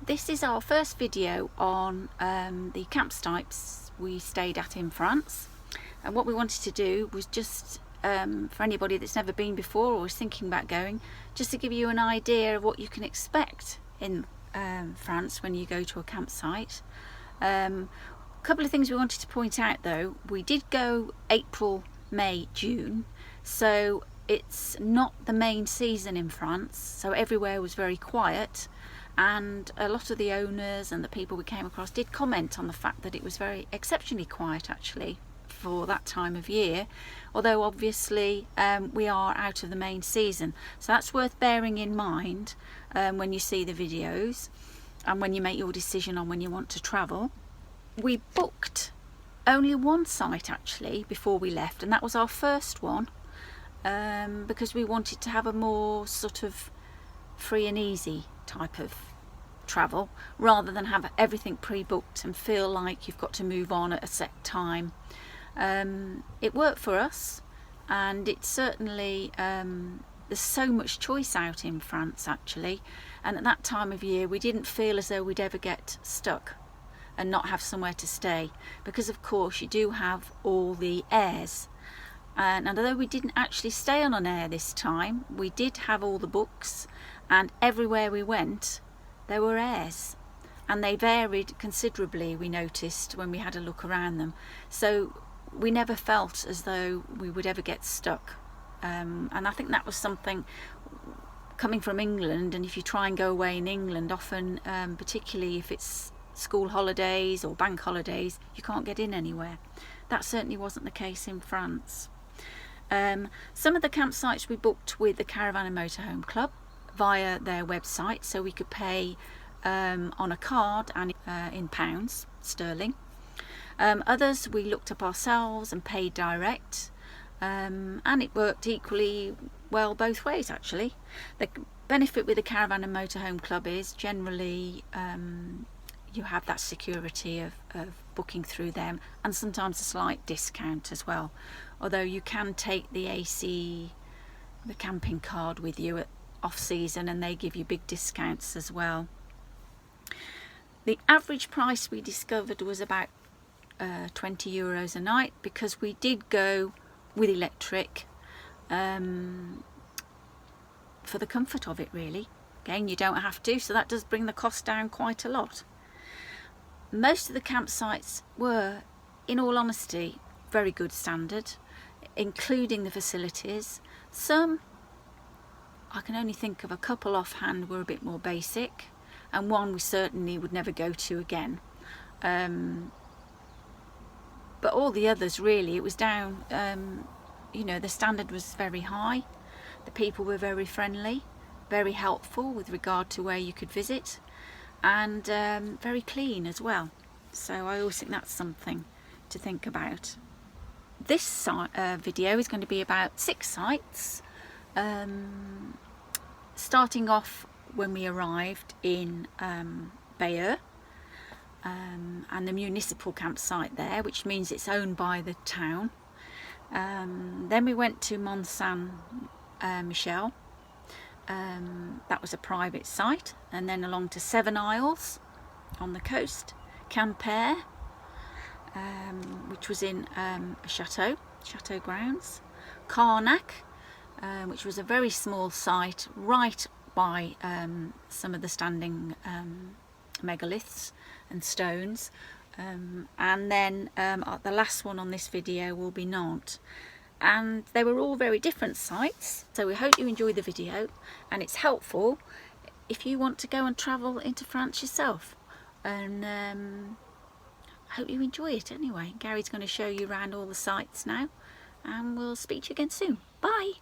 This is our first video on the campsites we stayed at in France, and what we wanted to do was just for anybody that's never been before or is thinking about going, just to give you an idea of what you can expect in France when you go to a campsite. A couple of things we wanted to point out though: we did go April, May, June, so it's not the main season in France, so everywhere was very quiet, and a lot of the owners and the people we came across did comment on the fact that it was very exceptionally quiet actually for that time of year, although obviously we are out of the main season, so that's worth bearing in mind when you see the videos and when you make your decision on when you want to travel. We booked only one site actually before we left, and that was our first one, because we wanted to have a more sort of free and easy type of travel rather than have everything pre-booked and feel like you've got to move on at a set time. It worked for us, and it's certainly there's so much choice out in France actually, and at that time of year we didn't feel as though we'd ever get stuck and not have somewhere to stay, because of course you do have all the airs. And although we didn't actually stay on an air this time, we did have all the books, and everywhere we went there were airs, and they varied considerably, we noticed when we had a look around them, so we never felt as though we would ever get stuck. And I think that was something, coming from England, and if you try and go away in England often, particularly if it's school holidays or bank holidays, you can't get in anywhere. That certainly wasn't the case in France. Some of the campsites we booked with the Caravan and Motorhome Club via their website, so we could pay on a card and in pounds sterling. Others we looked up ourselves and paid direct, and it worked equally well both ways actually. The benefit with the Caravan and Motorhome Club is generally you have that security of booking through them, and sometimes a slight discount as well, although you can take the camping card with you at off season and they give you big discounts as well. The average price we discovered was about €20 a night, because we did go with electric for the comfort of it really. Again, you don't have to, so that does bring the cost down quite a lot. Most of the campsites were, in all honesty, very good standard, including the facilities. Some, I can only think of a couple offhand, were a bit more basic, and one we certainly would never go to again. But all the others really, it was down, you know, the standard was very high, the people were very friendly, very helpful with regard to where you could visit, and very clean as well. So I always think that's something to think about. This video is going to be about 6 sites, starting off when we arrived in Bayeux, and the municipal campsite there, which means it's owned by the town. Then we went to Mont St Michel, that was a private site, and then along to 7 Isles on the coast, Quimper, which was in a chateau grounds, Carnac, which was a very small site right by some of the standing megaliths and stones, and then the last one on this video will be Nantes. And they were all very different sites, so we hope you enjoy the video and it's helpful if you want to go and travel into France yourself, and I hope you enjoy it anyway. Gary's going to show you around all the sites now, and we'll speak to you again soon. Bye!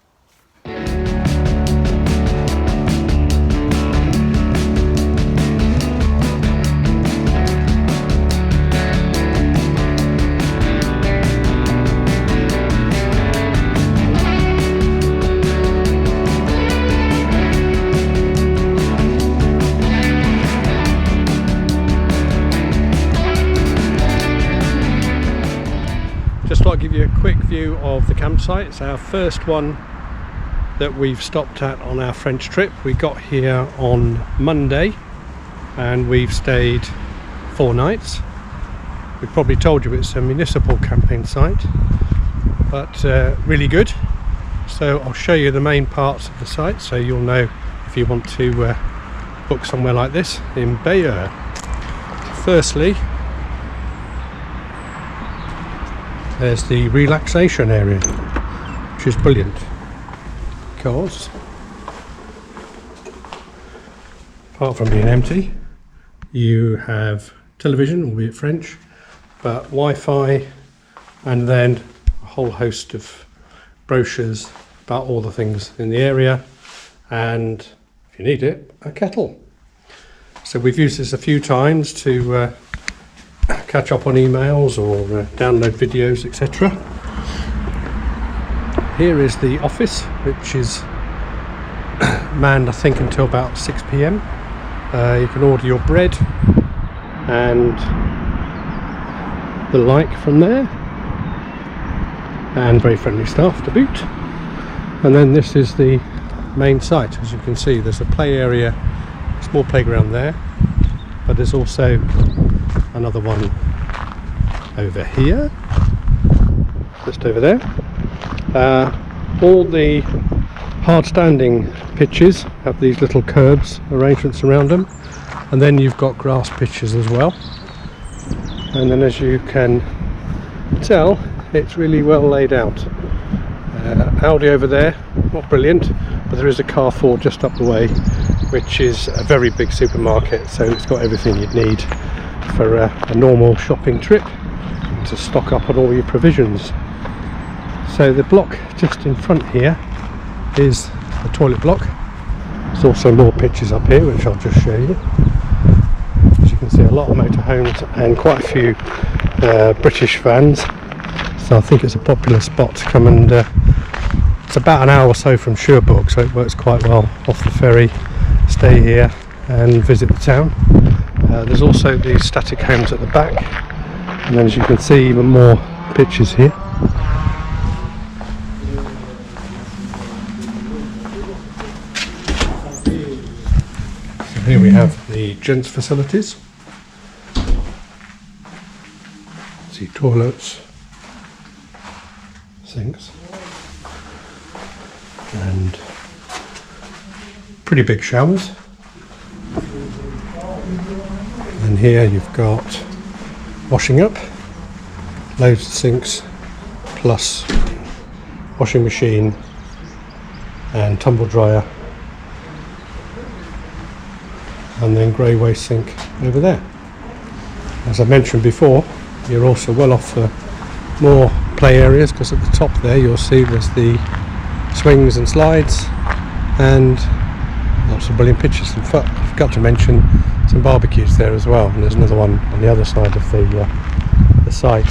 Just thought I'd give you a quick view of the campsite. It's our first one that we've stopped at on our French trip. We got here on Monday and we've stayed 4 nights. We've probably told you it's a municipal camping site, but really good. So I'll show you the main parts of the site so you'll know if you want to book somewhere like this in Bayeux. Firstly, there's the relaxation area, which is brilliant because apart from being empty, you have television, albeit French, but Wi-Fi, and then a whole host of brochures about all the things in the area, and if you need it, a kettle. So we've used this a few times to catch up on emails or download videos, etc. Here is the office, which is manned I think until about 6 p.m. You can order your bread and the like from there, and very friendly staff to boot. And then this is the main site. As you can see, there's a play area, small playground there, but there's also another one over here, just over there. All the hard standing pitches have these little curbs arrangements around them, and then you've got grass pitches as well. And then, as you can tell, it's really well laid out. Aldi over there, not brilliant, but there is a Carrefour just up the way, which is a very big supermarket, so it's got everything you'd need for a normal shopping trip to stock up on all your provisions. So the block just in front here is the toilet block. There's also more pictures up here, which I'll just show you. As you can see, a lot of motorhomes and quite a few British vans, so I think it's a popular spot to come and it's about an hour or so from Cherbourg, so it works quite well off the ferry. Stay here and visit the town. There's also these static homes at the back, and then as you can see, even more pictures here. So here we have the gents facilities. See toilets, sinks, and pretty big showers. And here you've got washing up, loads of sinks, plus washing machine and tumble dryer, and then grey waste sink over there. As I mentioned before, you're also well off for more play areas, because at the top there you'll see there's the swings and slides and lots of brilliant pictures. In fact, I forgot to mention some barbecues there as well, and there's another one on the other side of the site.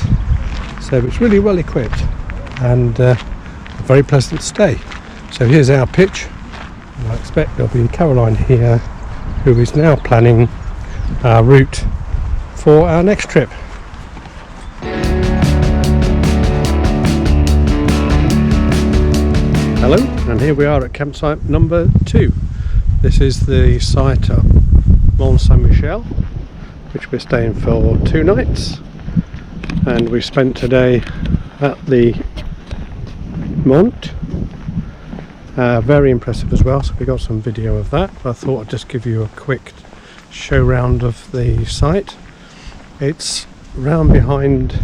So it's really well equipped and a very pleasant stay. So here's our pitch, and I expect there'll be Caroline here, who is now planning our route for our next trip. Hello, and here we are at campsite number 2. This is the site at Mont St Michel, which we're staying for 2 nights, and we spent today at the Mont. Very impressive as well, so we got some video of that. I thought I'd just give you a quick show round of the site. It's round behind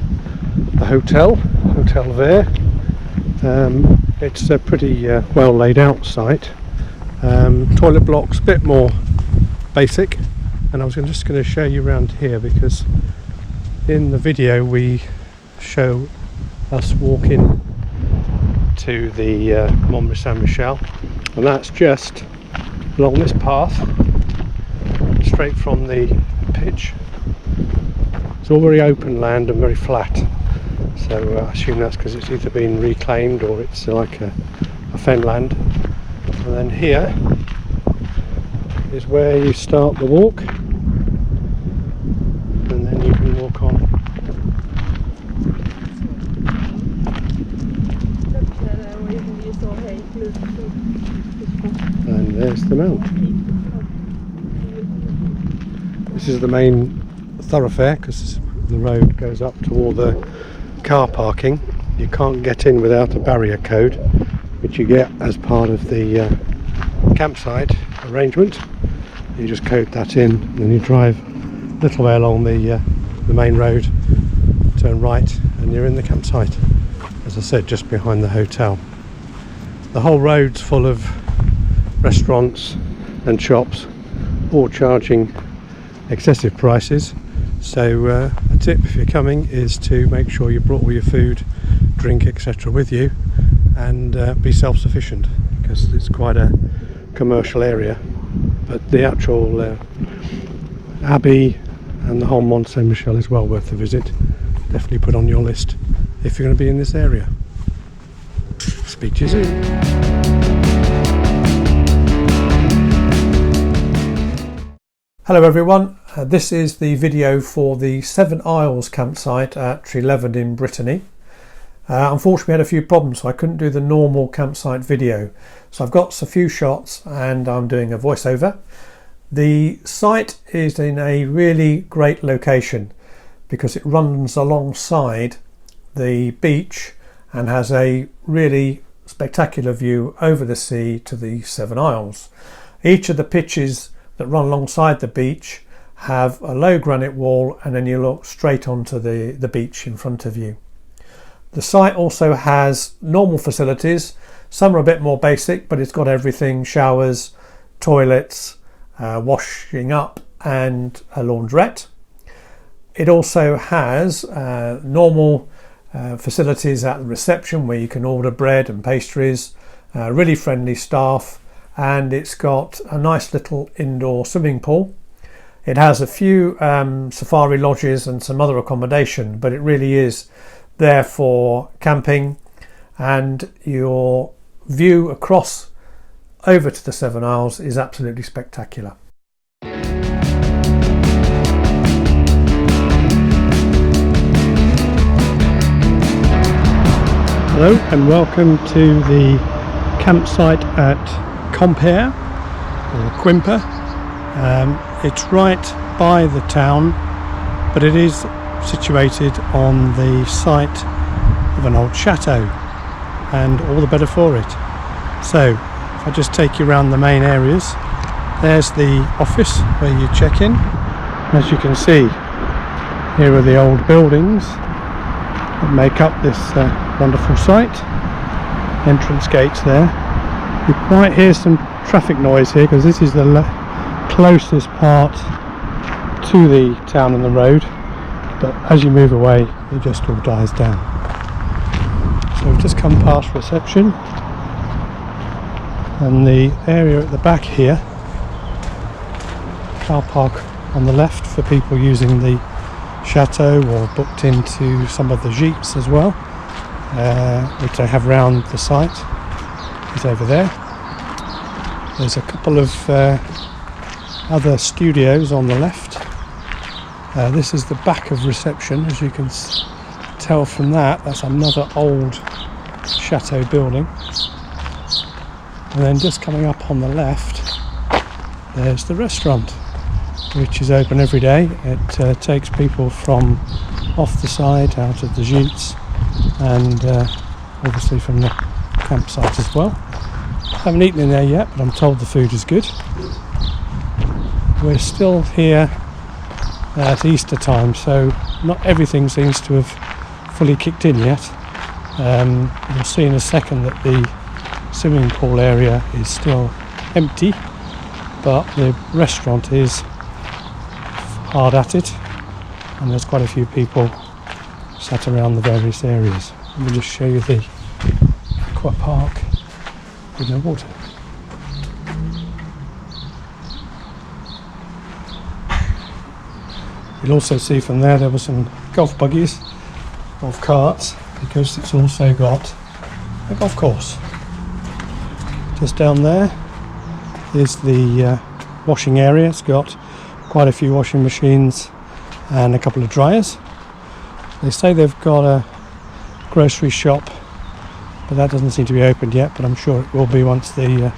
the hotel there. It's a pretty well laid out site. Toilet blocks, a bit more basic, and I was just going to show you around here, because in the video we show us walking to the Mont Saint Michel, and that's just along this path straight from the pitch. It's all very open land and very flat, so I assume that's because it's either been reclaimed or it's like a fenland. And then here is where you start the walk, and then you can walk on. And there's the mount. this is the main thoroughfare, because the road goes up to all the car parking. You can't get in without a barrier code, which you get as part of the campsite arrangement. You just code that in, and then you drive a little way along the main road, turn right, and you're in the campsite. As I said, just behind the hotel. The whole road's full of restaurants and shops, all charging excessive prices. So a tip if you're coming is to make sure you brought all your food, drink, etc. with you, and be self-sufficient, because it's quite a commercial area. But the actual abbey and the whole Mont Saint Michel is well worth a visit. Definitely put on your list if you're going to be in this area. Speak to you soon. Hello everyone, this is the video for the Seven Isles campsite at Trelevern in Brittany. Unfortunately, we had a few problems, so I couldn't do the normal campsite video. So I've got a few shots and I'm doing a voiceover. The site is in a really great location because it runs alongside the beach and has a really spectacular view over the sea to the Seven Isles. Each of the pitches that run alongside the beach have a low granite wall, and then you look straight onto the beach in front of you. The site also has normal facilities. Some are a bit more basic, but it's got everything: showers, toilets, washing up, and a laundrette. It also has normal facilities at the reception where you can order bread and pastries, really friendly staff, and it's got a nice little indoor swimming pool. It has a few safari lodges and some other accommodation, but it really is there for camping, and your view across over to the Seven Isles is absolutely spectacular. Hello and welcome to the campsite at Quimper, or Quimper. It's right by the town, but it is situated on the site of an old chateau, and all the better for it. So if I just take you around the main areas, there's the office where you check in. As you can see, here are the old buildings that make up this wonderful site. Entrance gates there. You might hear some traffic noise here because this is the closest part to the town and the road, but as you move away it just all dies down. So we've just come past reception, and the area at the back here, car park on the left for people using the chateau or booked into some of the jeeps as well, which they have round the site, is over there. There's a couple of other studios on the left. This is the back of reception. As you can tell from that's another old chateau building. And then just coming up on the left, there's the restaurant, which is open every day. It takes people from off the side, out of the jeeps, and obviously from the campsite as well. I haven't eaten in there yet, but I'm told the food is good. We're still here at Easter time, so not everything seems to have fully kicked in yet. You'll see in a second that the swimming pool area is still empty, but the restaurant is hard at it, and there's quite a few people sat around the various areas. Let me just show you the aqua park with no water. You'll also see from there were some golf buggies, golf carts, because it's also got a golf course. Just down there is the washing area. It's got quite a few washing machines and a couple of dryers. They say they've got a grocery shop, but that doesn't seem to be opened yet, but I'm sure it will be once the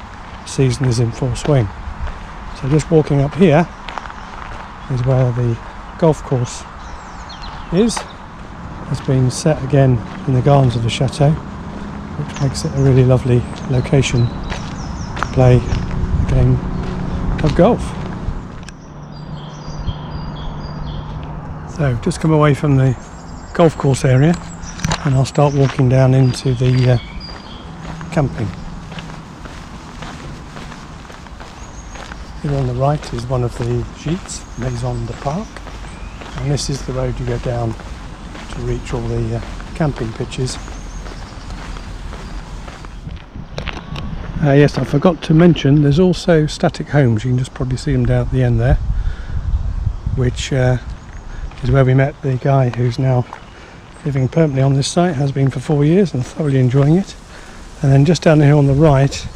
season is in full swing. So just walking up here, is where the golf course is. It's been set again in the gardens of the chateau, which makes it a really lovely location to play a game of golf. So just come away from the golf course area and I'll start walking down into the camping. Here on the right is one of the gîtes, Maison de Parc, and this is the road you go down to reach all the camping pitches. Yes, I forgot to mention there's also static homes. You can just probably see them down at the end there, which is where we met the guy who's now living permanently on this site, has been for 4 years and thoroughly enjoying it. And then just down here on the right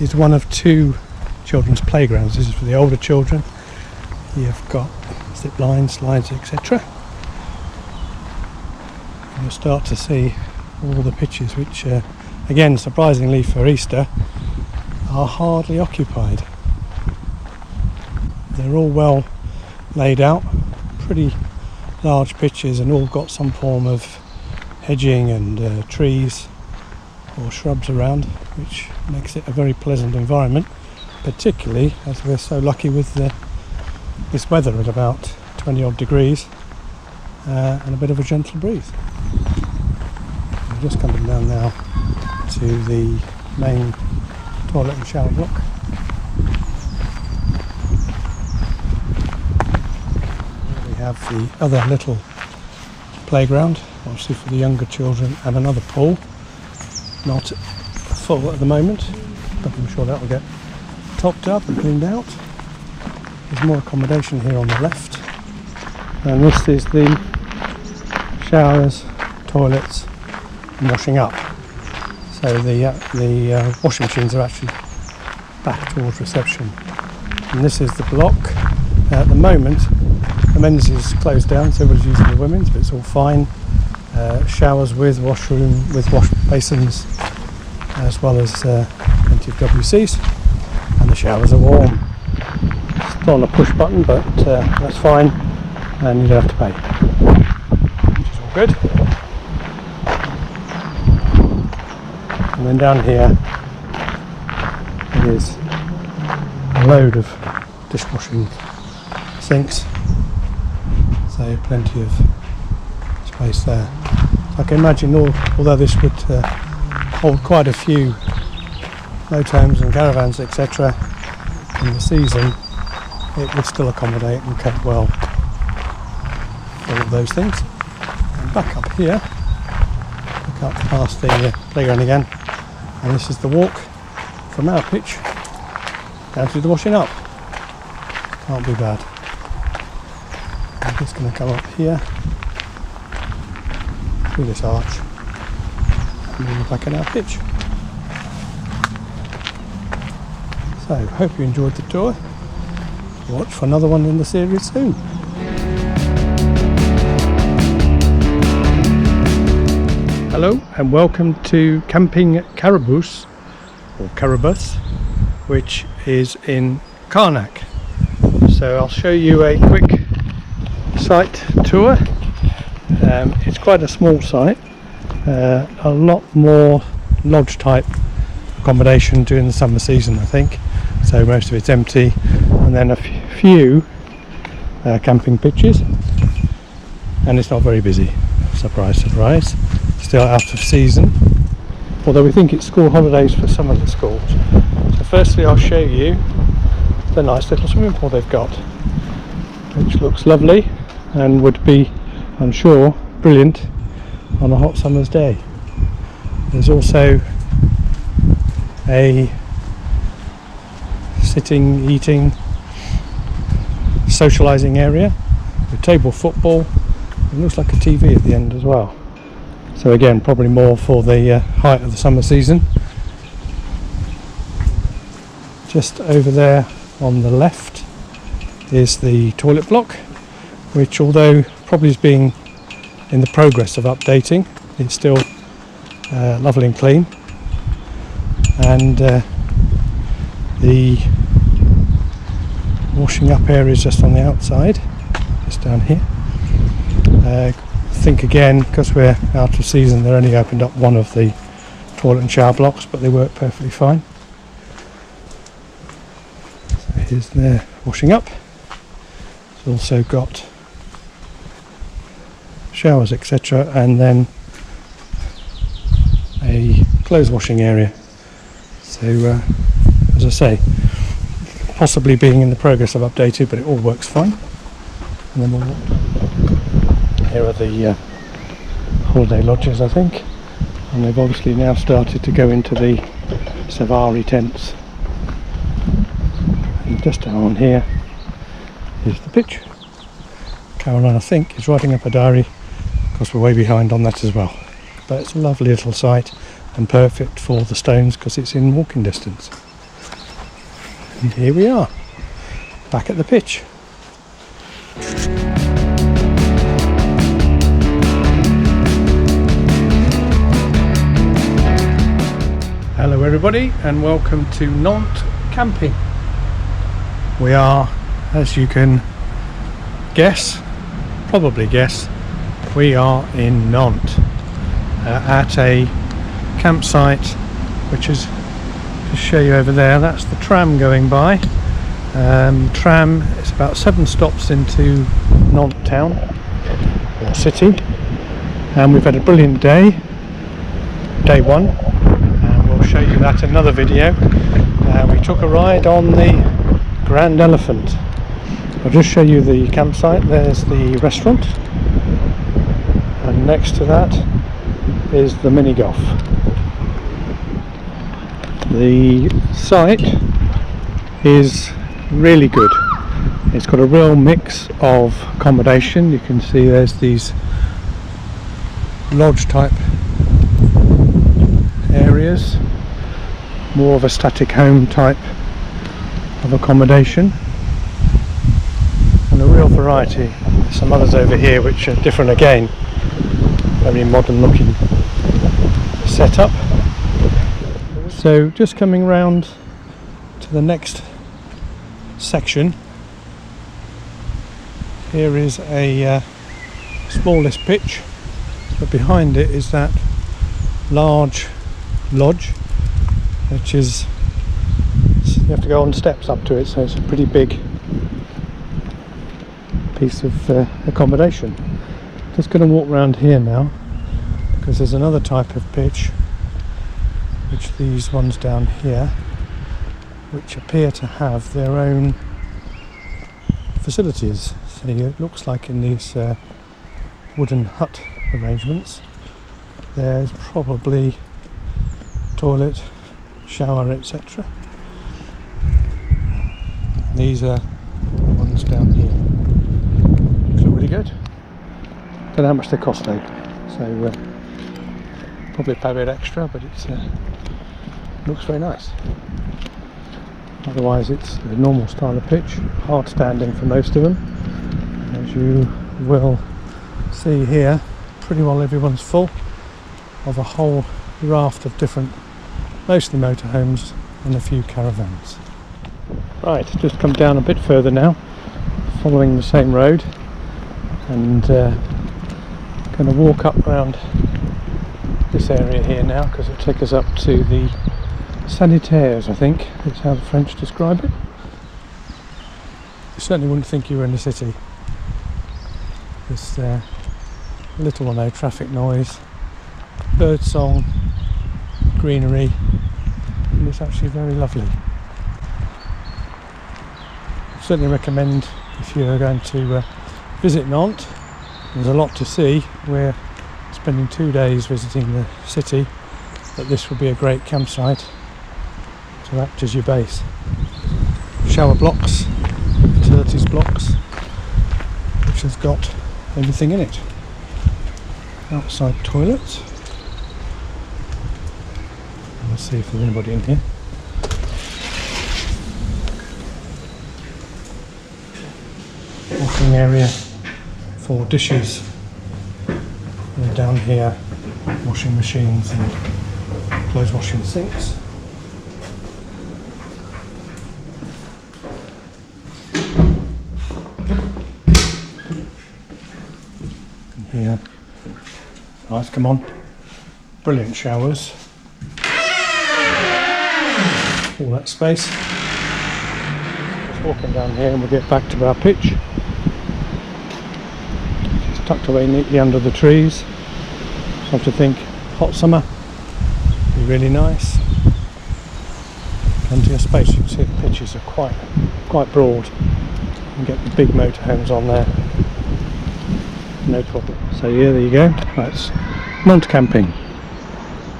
is one of two children's playgrounds. This is for the older children. You've got zip lines, slides, etc. And you'll start to see all the pitches, which again, surprisingly for Easter, are hardly occupied. They're all well laid out, pretty large pitches, and all got some form of hedging and trees or shrubs around, which makes it a very pleasant environment, particularly as we're so lucky with this weather at about 20 odd degrees and a bit of a gentle breeze. We're just coming down now to the main toilet and shower block. We have the other little playground, obviously for the younger children, and another pool. Not full at the moment, but I'm sure that will get topped up and cleaned out. There's more accommodation here on the left, and this is the showers, toilets and washing up. So the washing machines are actually back towards reception, and this is the block. At the moment the men's is closed down, so everybody's using the women's, but it's all fine. Showers with washroom, with wash basins, as well as plenty of WCs, and the showers are warm. It's not on a push button, but that's fine, and you don't have to pay, which is all good. And then down here it is a load of dishwashing sinks, so plenty of space there. So I can imagine, although this would hold quite a few motorhomes and caravans, etc., in the season, it would still accommodate and cope well all of those things. And back up here, look up past the playground again, and this is the walk from our pitch down to the washing up. Can't be bad. I'm just going to come up here through this arch and then we're back in our pitch. So, hope you enjoyed the tour. Watch for another one in the series soon. Hello and welcome to Camping Caribous, or Caribous, which is in Carnac. So I'll show you a quick site tour. It's quite a small site, a lot more lodge type accommodation during the summer season, I think, so most of it's empty, and then a few camping pitches, and it's not very busy. Surprise, surprise. Still out of season, although we think it's school holidays for some of the schools. So firstly I'll show you the nice little swimming pool they've got, which looks lovely and would be, I'm sure, brilliant on a hot summer's day. There's also a sitting, eating, socialising area with table football. It looks like a TV at the end as well. So again, probably more for the height of the summer season. Just over there on the left is the toilet block, which, although probably is being in the progress of updating, it's still lovely and clean. And the washing up areas just on the outside, just down here. I think again, because we're out of season, they only opened up one of the toilet and shower blocks, but they work perfectly fine. So here's their washing up. It's also got showers, etc., and then a clothes washing area. So as I say, possibly being in the progress of updated, but it all works fine. And then here are the holiday lodges, I think, and they've obviously now started to go into the safari tents. And just down on here is the pitch. Caroline, I think, is writing up a diary because we're way behind on that as well. But it's a lovely little site and perfect for the stones because it's in walking distance. And here we are, back at the pitch. Hello everybody and welcome to Nantes camping. We are, as you can guess, probably guess, we are in Nantes at a campsite which is, to show you over there, that's the tram going by. Tram is about 7 stops into Nantes town or city, and we've had a brilliant day one, and we'll show you that in another video. We took a ride on the Grand Elephant. I'll just show you the campsite. There's the restaurant, and next to that is the mini golf. The site is really good. It's got a real mix of accommodation. You can see there's these lodge type areas, more of a static home type of accommodation, and a real variety. There's some others over here which are different again, very modern looking setup. So just coming round to the next section, here is a smallest pitch, but behind it is that large lodge, which is, you have to go on steps up to it, so it's a pretty big piece of accommodation. Just going to walk around here now because there's another type of pitch, which these ones down here, which appear to have their own facilities. So it looks like in these wooden hut arrangements there's probably toilet, shower, etc. These are the ones down here. Looks really good. Don't know how much they cost though, so probably pay a bit extra, but it's looks very nice. Otherwise it's the normal style of pitch, hard standing for most of them. As you will see here, pretty well everyone's full of a whole raft of different, mostly motorhomes and a few caravans. Right, just come down a bit further now, following the same road, and going to walk up around this area here now because it'll take us up to the sanitaires, I think is how the French describe it. You certainly wouldn't think you were in the city. There's little or no traffic noise, bird song, greenery, and it's actually very lovely. Certainly recommend, if you're going to visit Nantes, there's a lot to see. We're spending 2 days visiting the city, but this would be a great campsite to act as your base. Shower blocks, utilities blocks, which has got everything in it. Outside toilets. Let's see if there's anybody in here. Washing area for dishes. And down here, washing machines and clothes washing sinks. lights come on. Brilliant showers. All that space. Just walking down here and we'll get back to our pitch. It's tucked away neatly under the trees. So I have to think hot summer be really nice. Plenty of space. You can see the pitches are quite broad. You can get the big motorhomes on there. No problem. So yeah, there you go. That's Mont camping.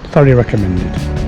Thoroughly recommended.